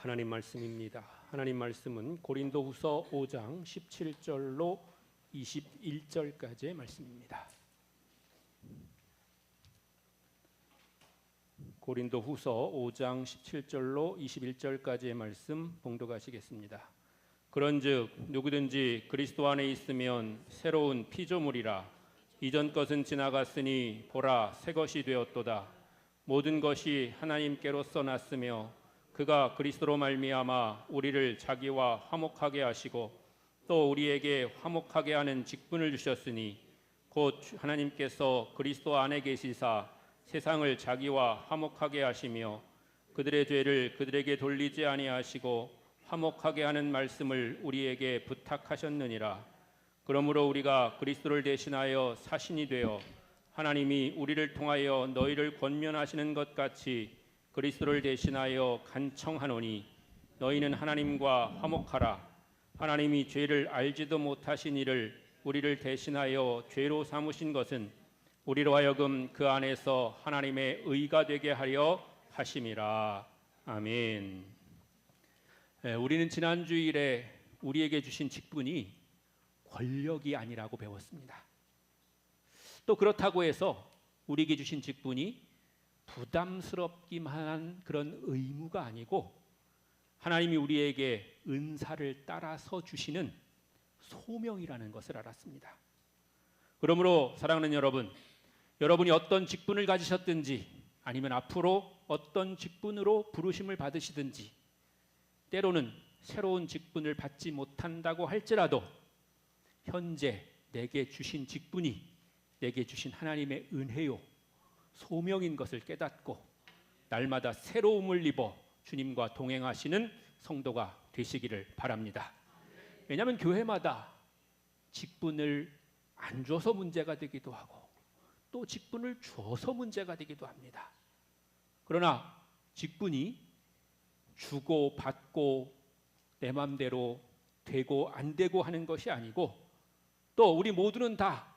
하나님 말씀입니다. 하나님 말씀은 고린도후서 5장 17절로 21절까지의 말씀입니다. 고린도후서 5장 17절로 21절까지의 말씀 봉독하시겠습니다. 그런즉 누구든지 그리스도 안에 있으면 새로운 피조물이라. 이전 것은 지나갔으니 보라 새 것이 되었도다. 모든 것이 하나님께로서 났으며 그가 그리스도로 말미암아 우리를 자기와 화목하게 하시고 또 우리에게 화목하게 하는 직분을 주셨으니 곧 하나님께서 그리스도 안에 계시사 세상을 자기와 화목하게 하시며 그들의 죄를 그들에게 돌리지 아니하시고 화목하게 하는 말씀을 우리에게 부탁하셨느니라. 그러므로 우리가 그리스도를 대신하여 사신이 되어 하나님이 우리를 통하여 너희를 권면하시는 것 같이 그리스도를 대신하여 간청하노니 너희는 하나님과 화목하라. 하나님이 죄를 알지도 못하신 이를 우리를 대신하여 죄로 삼으신 것은 우리로 하여금 그 안에서 하나님의 의가 되게 하려 하심이라. 아멘. 우리는 지난 주일에 우리에게 주신 직분이 권력이 아니라고 배웠습니다. 또 그렇다고 해서 우리에게 주신 직분이 부담스럽기만 한 그런 의무가 아니고 하나님이 우리에게 은사를 따라서 주시는 소명이라는 것을 알았습니다. 그러므로 사랑하는 여러분, 여러분이 어떤 직분을 가지셨든지 아니면 앞으로 어떤 직분으로 부르심을 받으시든지 때로는 새로운 직분을 받지 못한다고 할지라도 현재 내게 주신 직분이 내게 주신 하나님의 은혜요 소명인 것을 깨닫고 날마다 새로움을 입어 주님과 동행하시는 성도가 되시기를 바랍니다. 왜냐하면 교회마다 직분을 안 줘서 문제가 되기도 하고 또 직분을 줘서 문제가 되기도 합니다. 그러나 직분이 주고 받고 내 맘대로 되고 안 되고 하는 것이 아니고 또 우리 모두는 다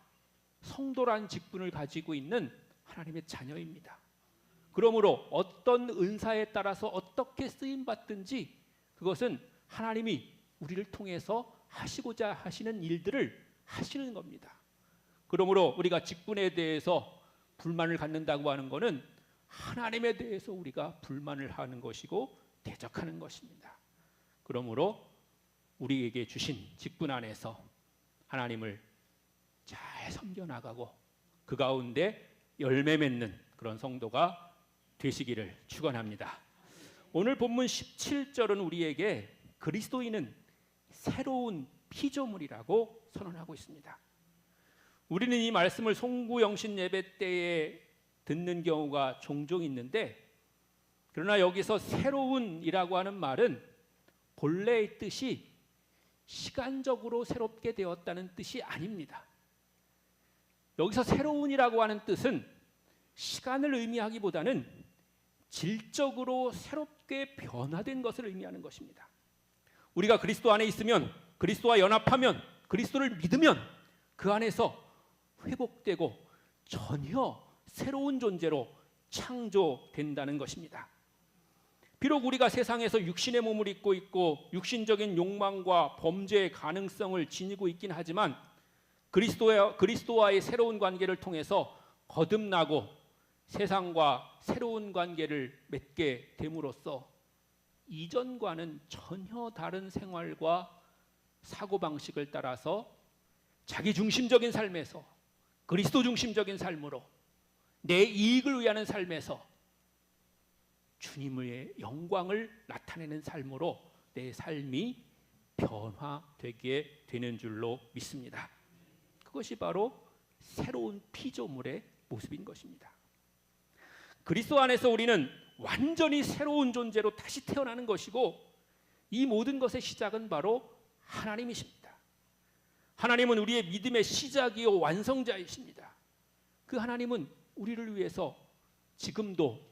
성도란 직분을 가지고 있는 하나님의 자녀입니다. 그러므로 어떤 은사에 따라서 어떻게 쓰임받든지 그것은 하나님이 우리를 통해서 하시고자 하시는 일들을 하시는 겁니다. 그러므로 우리가 직분에 대해서 불만을 갖는다고 하는 것은 하나님에 대해서 우리가 불만을 하는 것이고 대적하는 것입니다. 그러므로 우리에게 주신 직분 안에서 하나님을 잘 섬겨나가고 그 가운데 열매 맺는 그런 성도가 되시기를 축원합니다. 오늘 본문 17절은 우리에게 그리스도인은 새로운 피조물이라고 선언하고 있습니다. 우리는 이 말씀을 송구영신 예배 때에 듣는 경우가 종종 있는데 그러나 여기서 새로운이라고 하는 말은 본래의 뜻이 시간적으로 새롭게 되었다는 뜻이 아닙니다. 여기서 새로운이라고 하는 뜻은 시간을 의미하기보다는 질적으로 새롭게 변화된 것을 의미하는 것입니다. 우리가 그리스도 안에 있으면 그리스도와 연합하면 그리스도를 믿으면 그 안에서 회복되고 전혀 새로운 존재로 창조된다는 것입니다. 비록 우리가 세상에서 육신의 몸을 입고 있고 육신적인 욕망과 범죄의 가능성을 지니고 있긴 하지만 그리스도와의 새로운 관계를 통해서 거듭나고 세상과 새로운 관계를 맺게 됨으로써 이전과는 전혀 다른 생활과 사고방식을 따라서 자기 중심적인 삶에서 그리스도 중심적인 삶으로 내 이익을 위하는 삶에서 주님의 영광을 나타내는 삶으로 내 삶이 변화되게 되는 줄로 믿습니다. 그것이 바로 새로운 피조물의 모습인 것입니다. 그리스도 안에서 우리는 완전히 새로운 존재로 다시 태어나는 것이고 이 모든 것의 시작은 바로 하나님이십니다. 하나님은 우리의 믿음의 시작이요 완성자이십니다. 그 하나님은 우리를 위해서 지금도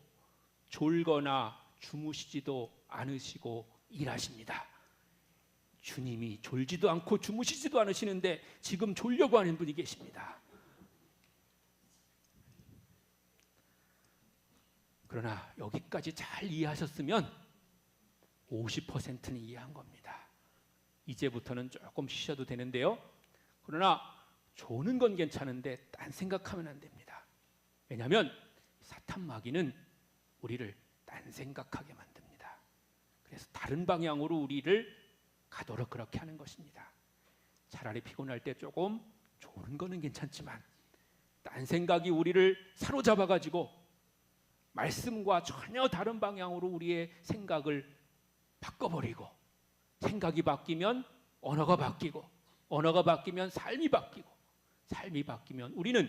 졸거나 주무시지도 않으시고 일하십니다. 주님이 졸지도 않고 주무시지도 않으시는데 지금 졸려고 하는 분이 계십니다. 그러나 여기까지 잘 이해하셨으면 50%는 이해한 겁니다. 이제부터는 조금 쉬셔도 되는데요. 그러나 조는 건 괜찮은데 딴 생각하면 안 됩니다. 왜냐하면 사탄 마귀는 우리를 딴 생각하게 만듭니다. 그래서 다른 방향으로 우리를 가도록 그렇게 하는 것입니다. 차라리 피곤할 때 조금 조는 거는 괜찮지만 딴 생각이 우리를 사로잡아가지고 말씀과 전혀 다른 방향으로 우리의 생각을 바꿔버리고, 생각이 바뀌면 언어가 바뀌고, 언어가 바뀌면 삶이 바뀌고, 삶이 바뀌면 우리는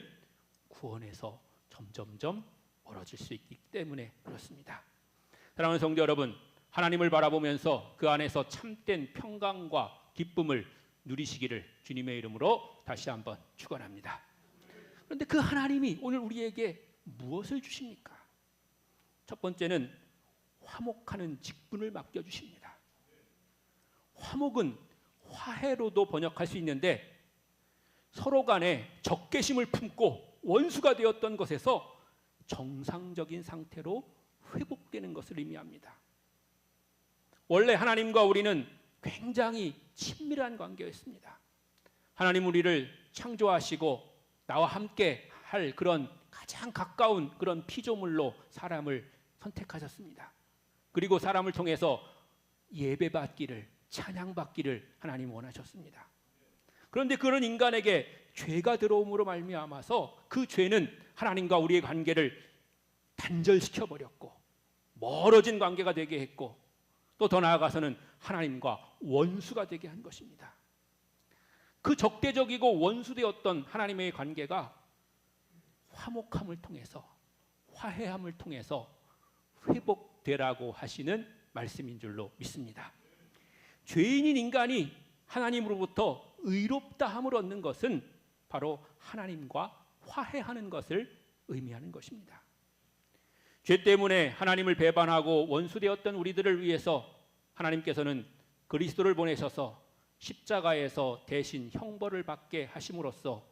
구원에서 점점점 멀어질 수 있기 때문에 그렇습니다. 사랑하는 성도 여러분, 하나님을 바라보면서 그 안에서 참된 평강과 기쁨을 누리시기를 주님의 이름으로 다시 한번 축원합니다. 그런데 그 하나님이 오늘 우리에게 무엇을 주십니까? 첫 번째는 화목하는 직분을 맡겨주십니다. 화목은 화해로도 번역할 수 있는데 서로 간에 적개심을 품고 원수가 되었던 것에서 정상적인 상태로 회복되는 것을 의미합니다. 원래 하나님과 우리는 굉장히 친밀한 관계였습니다. 하나님 우리를 창조하시고 나와 함께 할 그런 가장 가까운 그런 피조물로 사람을 선택하셨습니다. 그리고 사람을 통해서 예배받기를, 찬양받기를 하나님 원하셨습니다. 그런데 그런 인간에게 죄가 들어옴으로 말미암아서 그 죄는 하나님과 우리의 관계를 단절시켜 버렸고 멀어진 관계가 되게 했고, 또 더 나아가서는 하나님과 원수가 되게 한 것입니다. 그 적대적이고 원수되었던 하나님의 관계가 화목함을 통해서, 화해함을 통해서 회복되라고 하시는 말씀인 줄로 믿습니다. 죄인인 인간이 하나님으로부터 의롭다함을 얻는 것은 바로 하나님과 화해하는 것을 의미하는 것입니다. 죄 때문에 하나님을 배반하고 원수되었던 우리들을 위해서 하나님께서는 그리스도를 보내셔서 십자가에서 대신 형벌을 받게 하심으로써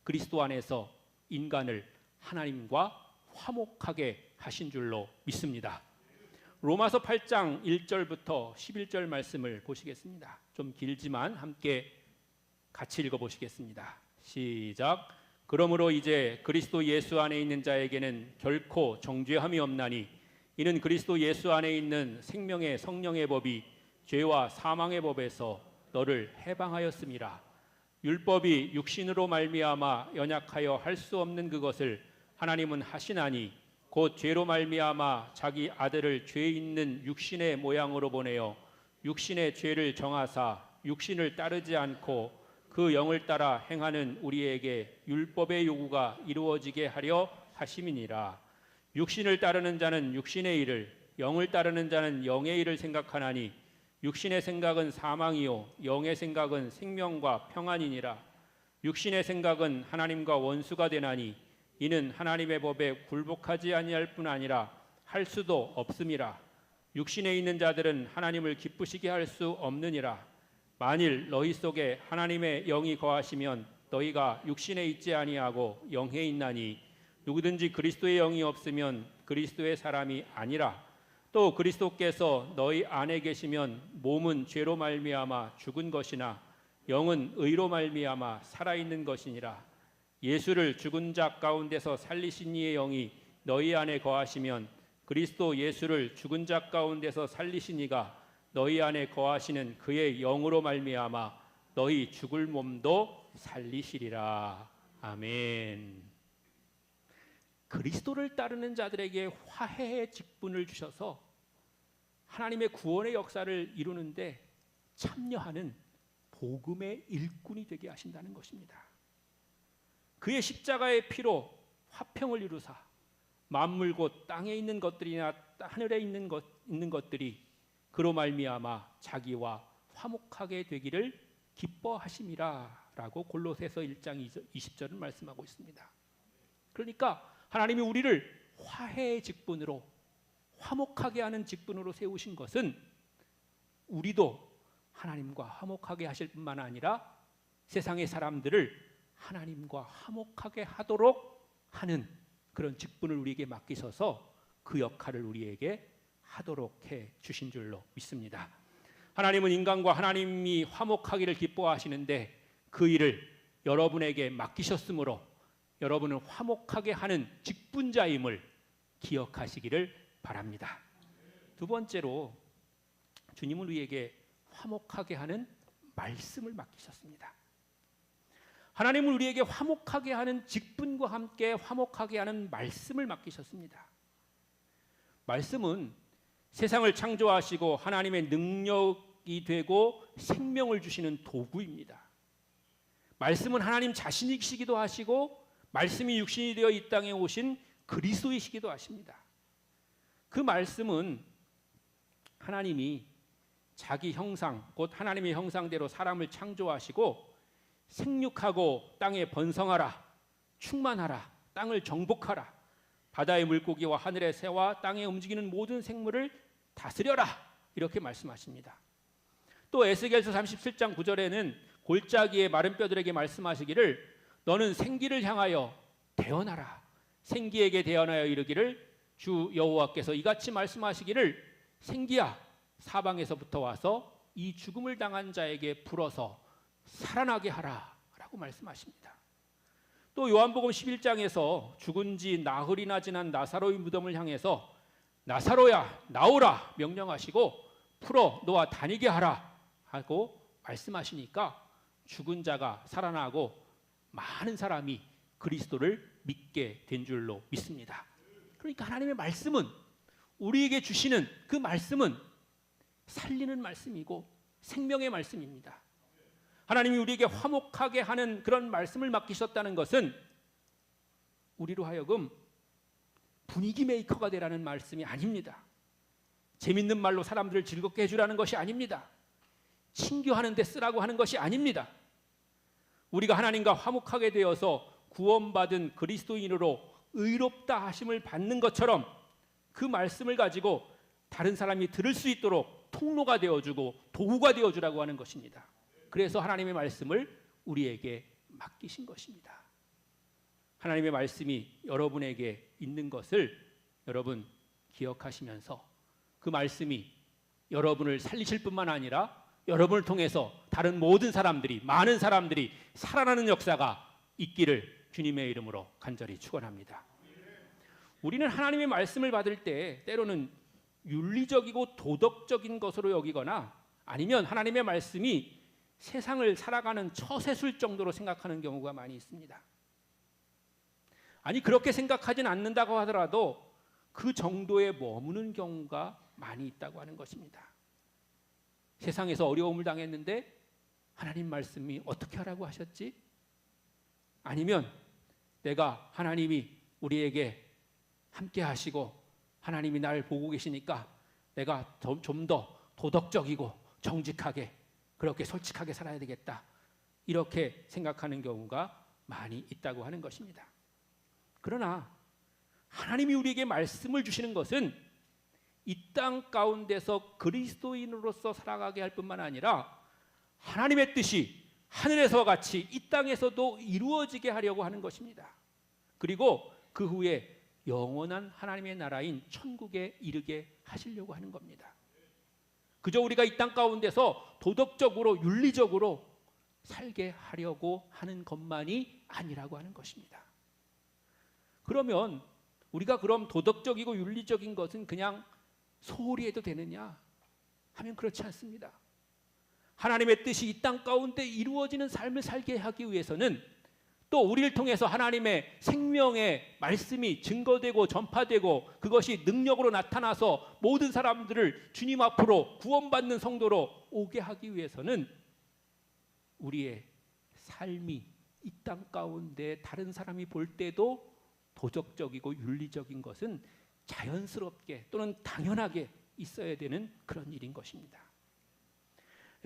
그리스도 안에서 인간을 하나님과 화목하게 하신 줄로 믿습니다. 로마서 8장 1절부터 11절 말씀을 보시겠습니다. 좀 길지만 함께 같이 읽어보시겠습니다. 시작. 그러므로 이제 그리스도 예수 안에 있는 자에게는 결코 정죄함이 없나니 이는 그리스도 예수 안에 있는 생명의 성령의 법이 죄와 사망의 법에서 너를 해방하였음이라. 율법이 육신으로 말미암아 연약하여 할 수 없는 그것을 하나님은 하시나니 곧 죄로 말미암아 자기 아들을 죄 있는 육신의 모양으로 보내어 육신의 죄를 정하사 육신을 따르지 않고 그 영을 따라 행하는 우리에게 율법의 요구가 이루어지게 하려 하심이니라. 육신을 따르는 자는 육신의 일을, 영을 따르는 자는 영의 일을 생각하나니 육신의 생각은 사망이요 영의 생각은 생명과 평안이니라. 육신의 생각은 하나님과 원수가 되나니 이는 하나님의 법에 굴복하지 아니할 뿐 아니라 할 수도 없음이라. 육신에 있는 자들은 하나님을 기쁘시게 할 수 없느니라. 만일 너희 속에 하나님의 영이 거하시면 너희가 육신에 있지 아니하고 영에 있나니 누구든지 그리스도의 영이 없으면 그리스도의 사람이 아니라. 또 그리스도께서 너희 안에 계시면 몸은 죄로 말미암아 죽은 것이나 영은 의로 말미암아 살아있는 것이니라. 예수를 죽은 자 가운데서 살리신 이의 영이 너희 안에 거하시면 그리스도 예수를 죽은 자 가운데서 살리신 이가 너희 안에 거하시는 그의 영으로 말미암아 너희 죽을 몸도 살리시리라. 아멘. 그리스도를 따르는 자들에게 화해의 직분을 주셔서 하나님의 구원의 역사를 이루는데 참여하는 복음의 일꾼이 되게 하신다는 것입니다. 그의 십자가의 피로 화평을 이루사 만물 곧 땅에 있는 것들이나 하늘에 있는 것들이 그로 말미암아 자기와 화목하게 되기를 기뻐하심이라 라고 골로새서 1장 20절은 말씀하고 있습니다. 그러니까 하나님이 우리를 화해의 직분으로, 화목하게 하는 직분으로 세우신 것은 우리도 하나님과 화목하게 하실 뿐만 아니라 세상의 사람들을 하나님과 화목하게 하도록 하는 그런 직분을 우리에게 맡기셔서 그 역할을 우리에게 하도록 해 주신 줄로 믿습니다. 하나님은 인간과 하나님이 화목하기를 기뻐하시는데 그 일을 여러분에게 맡기셨으므로 여러분을 화목하게 하는 직분자임을 기억하시기를 바랍니다. 두 번째로 주님은 우리에게 화목하게 하는 말씀을 맡기셨습니다. 하나님은 우리에게 화목하게 하는 직분과 함께 화목하게 하는 말씀을 맡기셨습니다. 말씀은 세상을 창조하시고 하나님의 능력이 되고 생명을 주시는 도구입니다. 말씀은 하나님 자신이시기도 하시고 말씀이 육신이 되어 이 땅에 오신 그리스도이시기도 하십니다. 그 말씀은 하나님이 자기 형상, 곧 하나님의 형상대로 사람을 창조하시고 생육하고 땅에 번성하라, 충만하라, 땅을 정복하라, 바다의 물고기와 하늘의 새와 땅에 움직이는 모든 생물을 다스려라, 이렇게 말씀하십니다. 또 에스겔서 37장 9절에는 골짜기의 마른 뼈들에게 말씀하시기를 너는 생기를 향하여 대언하라, 생기에게 대언하여 이르기를 주 여호와께서 이같이 말씀하시기를 생기야 사방에서부터 와서 이 죽음을 당한 자에게 불어서 살아나게 하라 라고 말씀하십니다. 또 요한복음 11장에서 죽은 지 나흘이나 지난 나사로의 무덤을 향해서 나사로야 나오라 명령하시고 풀어 놓아 다니게 하라 하고 말씀하시니까 죽은 자가 살아나고 많은 사람이 그리스도를 믿게 된 줄로 믿습니다. 그러니까 하나님의 말씀은, 우리에게 주시는 그 말씀은 살리는 말씀이고 생명의 말씀입니다. 하나님이 우리에게 화목하게 하는 그런 말씀을 맡기셨다는 것은 우리로 하여금 분위기 메이커가 되라는 말씀이 아닙니다. 재밌는 말로 사람들을 즐겁게 해주라는 것이 아닙니다. 친교하는 데 쓰라고 하는 것이 아닙니다. 우리가 하나님과 화목하게 되어서 구원받은 그리스도인으로 의롭다 하심을 받는 것처럼 그 말씀을 가지고 다른 사람이 들을 수 있도록 통로가 되어주고 도구가 되어주라고 하는 것입니다. 그래서 하나님의 말씀을 우리에게 맡기신 것입니다. 하나님의 말씀이 여러분에게 있는 것을 여러분 기억하시면서 그 말씀이 여러분을 살리실 뿐만 아니라 여러분을 통해서 다른 모든 사람들이, 많은 사람들이 살아나는 역사가 있기를 주님의 이름으로 간절히 축원합니다. 우리는 하나님의 말씀을 받을 때 때로는 윤리적이고 도덕적인 것으로 여기거나 아니면 하나님의 말씀이 세상을 살아가는 처세술 정도로 생각하는 경우가 많이 있습니다. 아니 그렇게 생각하진 않는다고 하더라도 그 정도에 머무는 경우가 많이 있다고 하는 것입니다. 세상에서 어려움을 당했는데 하나님 말씀이 어떻게 하라고 하셨지? 아니면 내가 하나님이 우리에게 함께 하시고 하나님이 나를 보고 계시니까 내가 좀 더 도덕적이고 정직하게 그렇게 솔직하게 살아야 되겠다, 이렇게 생각하는 경우가 많이 있다고 하는 것입니다. 그러나 하나님이 우리에게 말씀을 주시는 것은 이 땅 가운데서 그리스도인으로서 살아가게 할 뿐만 아니라 하나님의 뜻이 하늘에서와 같이 이 땅에서도 이루어지게 하려고 하는 것입니다. 그리고 그 후에 영원한 하나님의 나라인 천국에 이르게 하시려고 하는 겁니다. 그저 우리가 이 땅 가운데서 도덕적으로 윤리적으로 살게 하려고 하는 것만이 아니라고 하는 것입니다. 그러면 우리가 그럼 도덕적이고 윤리적인 것은 그냥 소홀히 해도 되느냐 하면 그렇지 않습니다. 하나님의 뜻이 이 땅 가운데 이루어지는 삶을 살게 하기 위해서는 또 우리를 통해서 하나님의 생명의 말씀이 증거되고 전파되고 그것이 능력으로 나타나서 모든 사람들을 주님 앞으로 구원받는 성도로 오게 하기 위해서는 우리의 삶이 이 땅 가운데 다른 사람이 볼 때도 도덕적이고 윤리적인 것은 자연스럽게 또는 당연하게 있어야 되는 그런 일인 것입니다.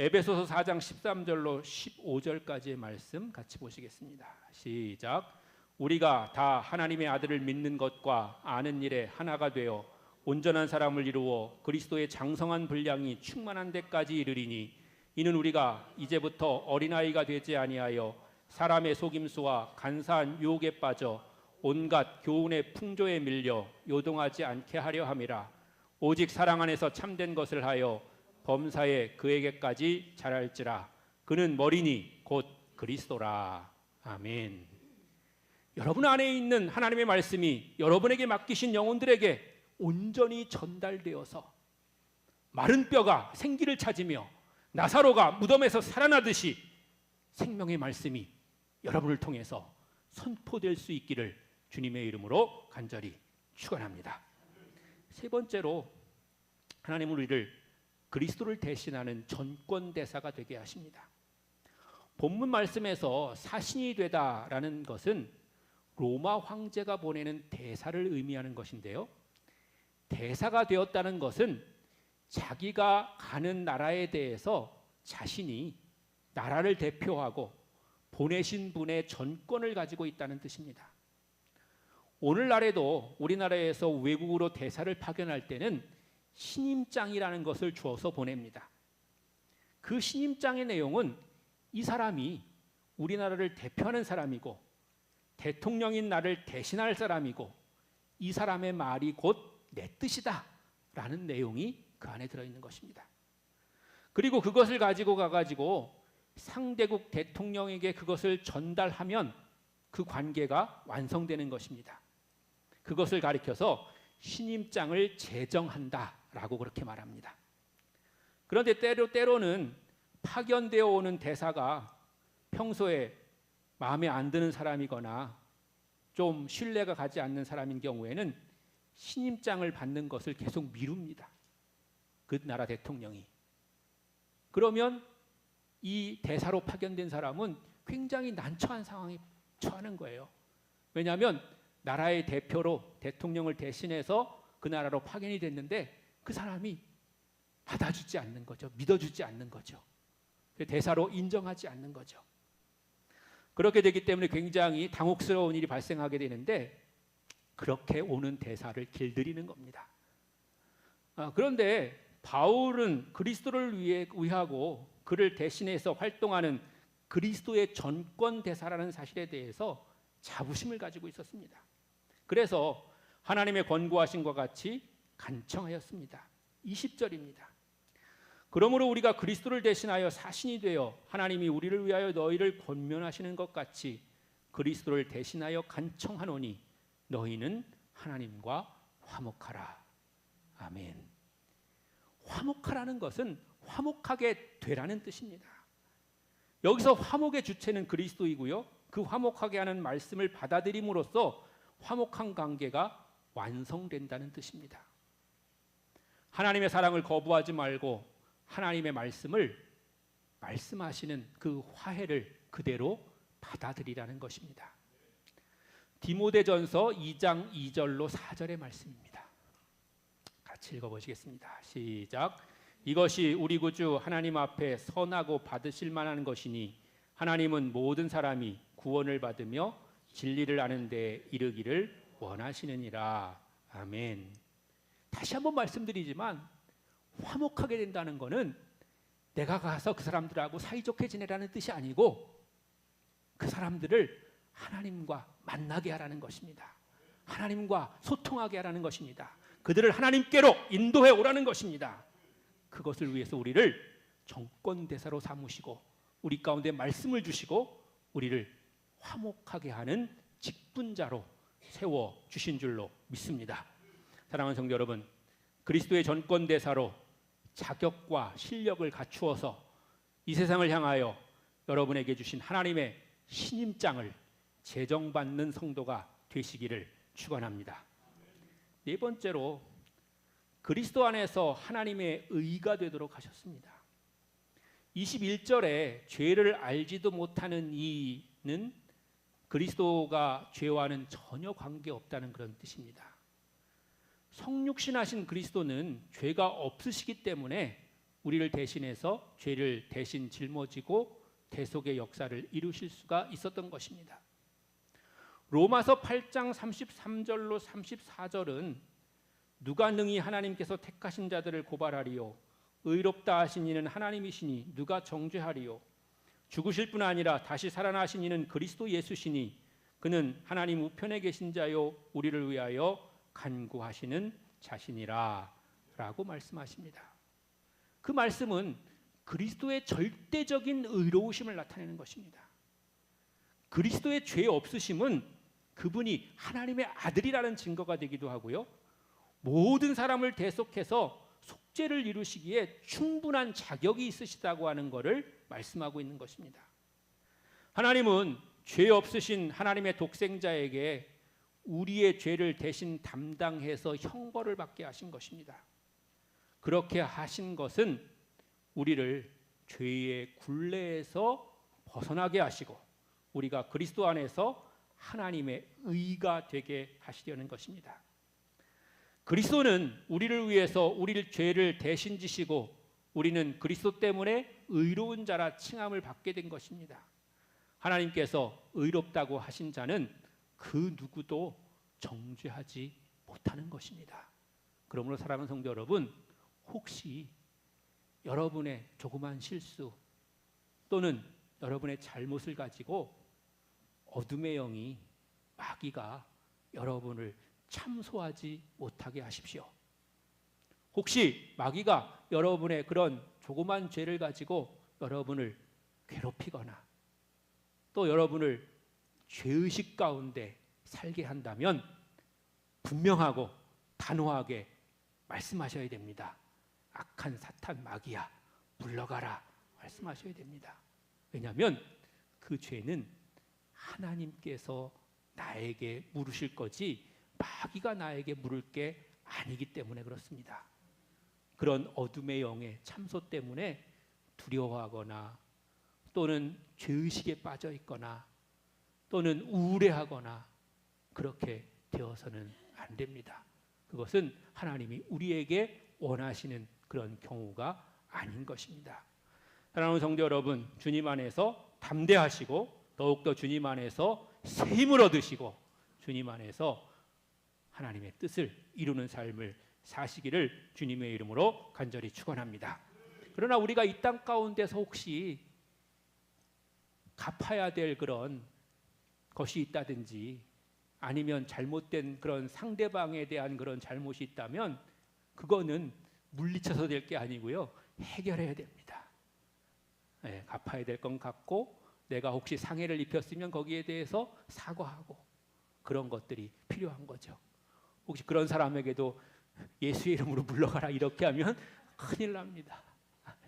에베소서 4장 13절로 15절까지의 말씀 같이 보시겠습니다. 시작. 우리가 다 하나님의 아들을 믿는 것과 아는 일에 하나가 되어 온전한 사람을 이루어 그리스도의 장성한 분량이 충만한 데까지 이르리니 이는 우리가 이제부터 어린아이가 되지 아니하여 사람의 속임수와 간사한 유혹에 빠져 온갖 교훈의 풍조에 밀려 요동하지 않게 하려 함이라. 오직 사랑 안에서 참된 것을 하여 범사에 그에게까지 자랄지라. 그는 머리니 곧 그리스도라. 아멘. 여러분 안에 있는 하나님의 말씀이 여러분에게 맡기신 영혼들에게 온전히 전달되어서 마른 뼈가 생기를 찾으며 나사로가 무덤에서 살아나듯이 생명의 말씀이 여러분을 통해서 선포될 수 있기를 주님의 이름으로 간절히 축원합니다. 세 번째로 하나님은 우리를 그리스도를 대신하는 전권대사가 되게 하십니다. 본문 말씀에서 사신이 되다라는 것은 로마 황제가 보내는 대사를 의미하는 것인데요, 대사가 되었다는 것은 자기가 가는 나라에 대해서 자신이 나라를 대표하고 보내신 분의 전권을 가지고 있다는 뜻입니다. 오늘날에도 우리나라에서 외국으로 대사를 파견할 때는 신임장이라는 것을 주어서 보냅니다. 그 신임장의 내용은 이 사람이 우리나라를 대표하는 사람이고 대통령인 나를 대신할 사람이고 이 사람의 말이 곧 내 뜻이다 라는 내용이 그 안에 들어있는 것입니다. 그리고 그것을 가지고 가가지고 상대국 대통령에게 그것을 전달하면 그 관계가 완성되는 것입니다. 그것을 가리켜서 신임장을 제정한다 라고 그렇게 말합니다. 그런데 때로는 파견되어 오는 대사가 평소에 마음에 안 드는 사람이거나 좀 신뢰가 가지 않는 사람인 경우에는 신임장을 받는 것을 계속 미룹니다. 그 나라 대통령이. 그러면 이 대사로 파견된 사람은 굉장히 난처한 상황에 처하는 거예요. 왜냐하면 나라의 대표로 대통령을 대신해서 그 나라로 파견이 됐는데 그 사람이 받아주지 않는 거죠. 믿어주지 않는 거죠. 대사로 인정하지 않는 거죠. 그렇게 되기 때문에 굉장히 당혹스러운 일이 발생하게 되는데 그렇게 오는 대사를 길들이는 겁니다. 그런데 바울은 그리스도를 위하고 그를 대신해서 활동하는 그리스도의 전권 대사라는 사실에 대해서 자부심을 가지고 있었습니다. 그래서 하나님의 권고하신과 같이 간청하였습니다. 20절입니다. 그러므로 우리가 그리스도를 대신하여 사신이 되어 하나님이 우리를 위하여 너희를 권면하시는 것 같이 그리스도를 대신하여 간청하노니 너희는 하나님과 화목하라. 아멘. 화목하라는 것은 화목하게 되라는 뜻입니다. 여기서 화목의 주체는 그리스도이고요, 그 화목하게 하는 말씀을 받아들임으로써 화목한 관계가 완성된다는 뜻입니다. 하나님의 사랑을 거부하지 말고 하나님의 말씀을 말씀하시는 그 화해를 그대로 받아들이라는 것입니다. 디모데전서 2장 2절로 4절의 말씀입니다. 같이 읽어보시겠습니다. 시작. 이것이 우리 구주 하나님 앞에 선하고 받으실 만한 것이니 하나님은 모든 사람이 구원을 받으며 진리를 아는 데 이르기를 원하시느니라. 아멘. 다시 한번 말씀드리지만 화목하게 된다는 것은 내가 가서 그 사람들하고 사이좋게 지내라는 뜻이 아니고 그 사람들을 하나님과 만나게 하라는 것입니다. 하나님과 소통하게 하라는 것입니다. 그들을 하나님께로 인도해 오라는 것입니다. 그것을 위해서 우리를 정권대사로 삼으시고 우리 가운데 말씀을 주시고 우리를 화목하게 하는 직분자로 세워주신 줄로 믿습니다. 사랑하는 성도 여러분, 그리스도의 전권대사로 자격과 실력을 갖추어서 이 세상을 향하여 여러분에게 주신 하나님의 신임장을 제정받는 성도가 되시기를 축원합니다. 네 번째로 그리스도 안에서 하나님의 의가 되도록 하셨습니다. 21절에 죄를 알지도 못하는 이는 그리스도가 죄와는 전혀 관계없다는 그런 뜻입니다. 성육신하신 그리스도는 죄가 없으시기 때문에 우리를 대신해서 죄를 대신 짊어지고 대속의 역사를 이루실 수가 있었던 것입니다. 로마서 8장 33절로 34절은 누가 능히 하나님께서 택하신 자들을 고발하리요 의롭다 하신 이는 하나님이시니 누가 정죄하리요 죽으실 뿐 아니라 다시 살아나신 이는 그리스도 예수시니 그는 하나님 우편에 계신 자요 우리를 위하여 간구하시는 자신이라. 라고 말씀하십니다. 그 말씀은 그리스도의 절대적인 의로우심을 나타내는 것입니다. 그리스도의 죄 없으심은 그분이 하나님의 아들이라는 증거가 되기도 하고요, 모든 사람을 대속해서 속죄를 이루시기에 충분한 자격이 있으시다고 하는 것을 말씀하고 있는 것입니다. 하나님은 죄 없으신 하나님의 독생자에게 우리의 죄를 대신 담당해서 형벌을 받게 하신 것입니다. 그렇게 하신 것은 우리를 죄의 굴레에서 벗어나게 하시고 우리가 그리스도 안에서 하나님의 의가 되게 하시려는 것입니다. 그리스도는 우리를 위해서 우리를 죄를 대신 지시고 우리는 그리스도 때문에 의로운 자라 칭함을 받게 된 것입니다. 하나님께서 의롭다고 하신 자는 그 누구도 정죄하지 못하는 것입니다. 그러므로 사랑하는 성도 여러분, 혹시 여러분의 조그만 실수 또는 여러분의 잘못을 가지고 어둠의 영이, 마귀가 여러분을 참소하지 못하게 하십시오. 혹시 마귀가 여러분의 그런 조그만 죄를 가지고 여러분을 괴롭히거나 또 여러분을 죄의식 가운데 살게 한다면 분명하고 단호하게 말씀하셔야 됩니다. 악한 사탄 마귀야, 물러가라 말씀하셔야 됩니다. 왜냐하면 그 죄는 하나님께서 나에게 물으실 거지 마귀가 나에게 물을 게 아니기 때문에 그렇습니다. 그런 어둠의 영의 참소 때문에 두려워하거나 또는 죄의식에 빠져 있거나 또는 우울해하거나 그렇게 되어서는 안 됩니다. 그것은 하나님이 우리에게 원하시는 그런 경우가 아닌 것입니다. 사랑하는 성도 여러분, 주님 안에서 담대하시고 더욱더 주님 안에서 새 힘을 얻으시고 주님 안에서 하나님의 뜻을 이루는 삶을 사시기를 주님의 이름으로 간절히 축원합니다. 그러나 우리가 이 땅 가운데서 혹시 갚아야 될 그런 것이 있다든지 아니면 잘못된 그런 상대방에 대한 그런 잘못이 있다면 그거는 물리쳐서 될 게 아니고요, 해결해야 됩니다. 네, 갚아야 될 건 갚고 내가 혹시 상해를 입혔으면 거기에 대해서 사과하고 그런 것들이 필요한 거죠. 혹시 그런 사람에게도 예수의 이름으로 물러가라 이렇게 하면 큰일 납니다.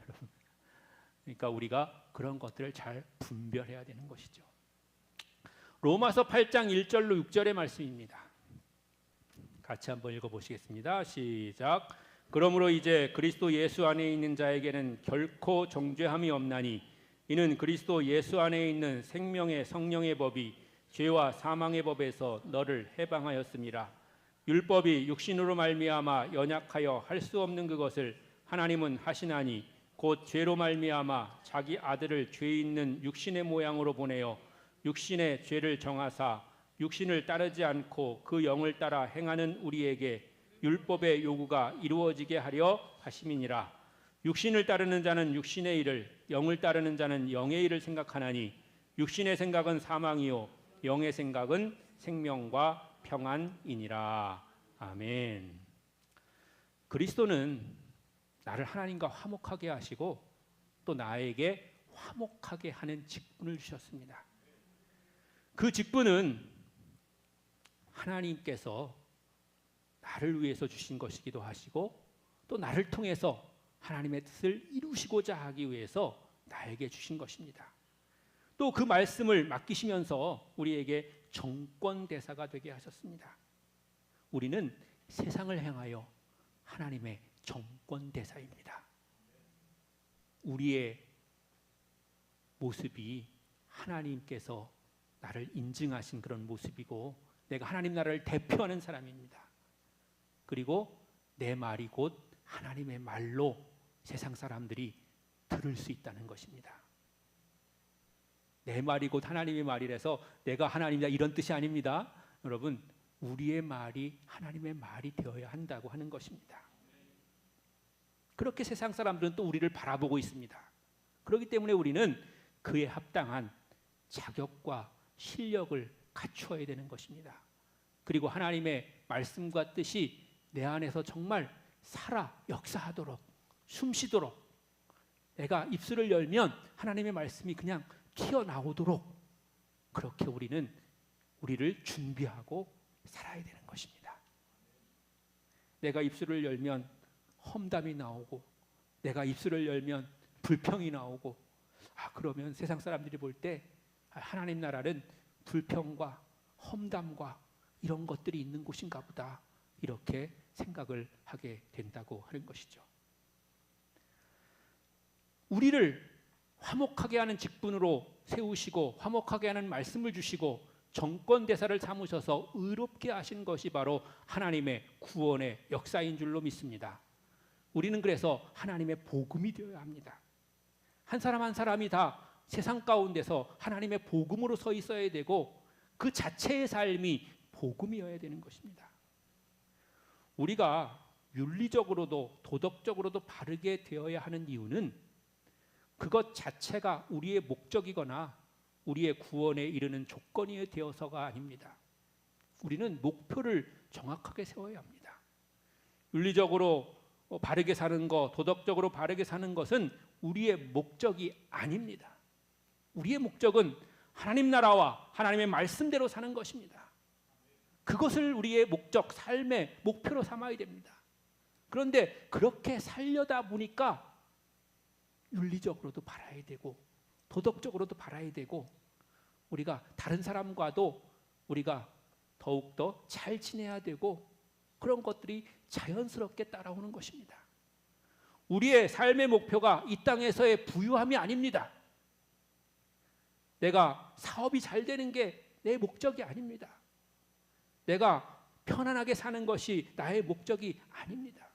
여러분, 그러니까 우리가 그런 것들을 잘 분별해야 되는 것이죠. 로마서 8장 1절로 6절의 말씀입니다. 같이 한번 읽어보시겠습니다. 시작. 그러므로 이제 그리스도 예수 안에 있는 자에게는 결코 정죄함이 없나니 이는 그리스도 예수 안에 있는 생명의 성령의 법이 죄와 사망의 법에서 너를 해방하였음이라. 율법이 육신으로 말미암아 연약하여 할 수 없는 그것을 하나님은 하시나니 곧 죄로 말미암아 자기 아들을 죄 있는 육신의 모양으로 보내어 육신의 죄를 정하사 육신을 따르지 않고 그 영을 따라 행하는 우리에게 율법의 요구가 이루어지게 하려 하심이니라. 육신을 따르는 자는 육신의 일을, 영을 따르는 자는 영의 일을 생각하나니 육신의 생각은 사망이요 영의 생각은 생명과 평안이니라. 아멘. 그리스도는 나를 하나님과 화목하게 하시고 또 나에게 화목하게 하는 직분을 주셨습니다. 그 직분은 하나님께서 나를 위해서 주신 것이기도 하시고 또 나를 통해서 하나님의 뜻을 이루시고자 하기 위해서 나에게 주신 것입니다. 또 그 말씀을 맡기시면서 우리에게 정권대사가 되게 하셨습니다. 우리는 세상을 향하여 하나님의 정권대사입니다. 우리의 모습이 하나님께서 나를 인증하신 그런 모습이고 내가 하나님 나라를 대표하는 사람입니다. 그리고 내 말이 곧 하나님의 말로 세상 사람들이 들을 수 있다는 것입니다. 내 말이 곧 하나님의 말이라서 내가 하나님이다 이런 뜻이 아닙니다. 여러분, 우리의 말이 하나님의 말이 되어야 한다고 하는 것입니다. 그렇게 세상 사람들은 또 우리를 바라보고 있습니다. 그렇기 때문에 우리는 그에 합당한 자격과 실력을 갖추어야 되는 것입니다. 그리고 하나님의 말씀과 뜻이 내 안에서 정말 살아 역사하도록 숨쉬도록 내가 입술을 열면 하나님의 말씀이 그냥 튀어나오도록 그렇게 우리를 준비하고 살아야 되는 것입니다. 내가 입술을 열면 험담이 나오고 내가 입술을 열면 불평이 나오고 그러면 세상 사람들이 볼 때 하나님 나라는 불평과 험담과 이런 것들이 있는 곳인가 보다 이렇게 생각을 하게 된다고 하는 것이죠. 우리를 화목하게 하는 직분으로 세우시고 화목하게 하는 말씀을 주시고 정권대사를 삼으셔서 의롭게 하신 것이 바로 하나님의 구원의 역사인 줄로 믿습니다. 우리는 그래서 하나님의 복음이 되어야 합니다. 한 사람 한 사람이 다 세상 가운데서 하나님의 복음으로 서 있어야 되고 그 자체의 삶이 복음이어야 되는 것입니다. 우리가 윤리적으로도 도덕적으로도 바르게 되어야 하는 이유는 그것 자체가 우리의 목적이거나 우리의 구원에 이르는 조건이 되어서가 아닙니다. 우리는 목표를 정확하게 세워야 합니다. 윤리적으로 바르게 사는 것, 도덕적으로 바르게 사는 것은 우리의 목적이 아닙니다. 우리의 목적은 하나님 나라와 하나님의 말씀대로 사는 것입니다. 그것을 우리의 목적, 삶의 목표로 삼아야 됩니다. 그런데 그렇게 살려다 보니까 윤리적으로도 바라야 되고 도덕적으로도 바라야 되고 우리가 다른 사람과도 우리가 더욱더 잘 지내야 되고 그런 것들이 자연스럽게 따라오는 것입니다. 우리의 삶의 목표가 이 땅에서의 부유함이 아닙니다. 내가 사업이 잘 되는 게 내 목적이 아닙니다. 내가 편안하게 사는 것이 나의 목적이 아닙니다.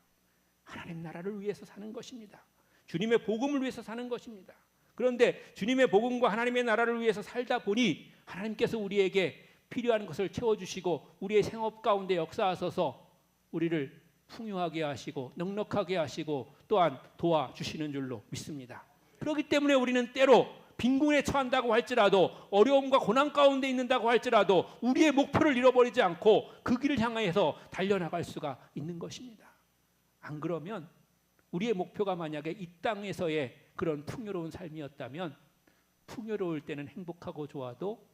하나님 나라를 위해서 사는 것입니다. 주님의 복음을 위해서 사는 것입니다. 그런데 주님의 복음과 하나님의 나라를 위해서 살다 보니 하나님께서 우리에게 필요한 것을 채워주시고 우리의 생업 가운데 역사하셔서 우리를 풍요하게 하시고 넉넉하게 하시고 또한 도와주시는 줄로 믿습니다. 그렇기 때문에 우리는 때로 빈곤에 처한다고 할지라도 어려움과 고난 가운데 있는다고 할지라도 우리의 목표를 잃어버리지 않고 그 길을 향해서 달려나갈 수가 있는 것입니다. 안 그러면 우리의 목표가 만약에 이 땅에서의 그런 풍요로운 삶이었다면 풍요로울 때는 행복하고 좋아도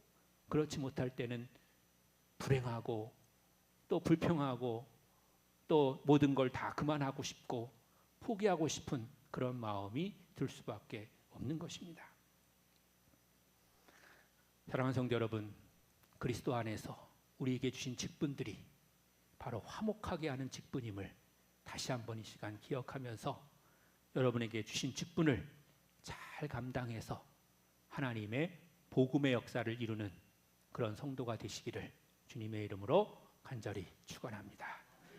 그렇지 못할 때는 불행하고 또 불평하고 또 모든 걸 다 그만하고 싶고 포기하고 싶은 그런 마음이 들 수밖에 없는 것입니다. 사랑하는 성도 여러분, 그리스도 안에서 우리에게 주신 직분들이 바로 화목하게 하는 직분임을 다시 한번 이 시간 기억하면서 여러분에게 주신 직분을 잘 감당해서 하나님의 복음의 역사를 이루는 그런 성도가 되시기를 주님의 이름으로 간절히 축원합니다.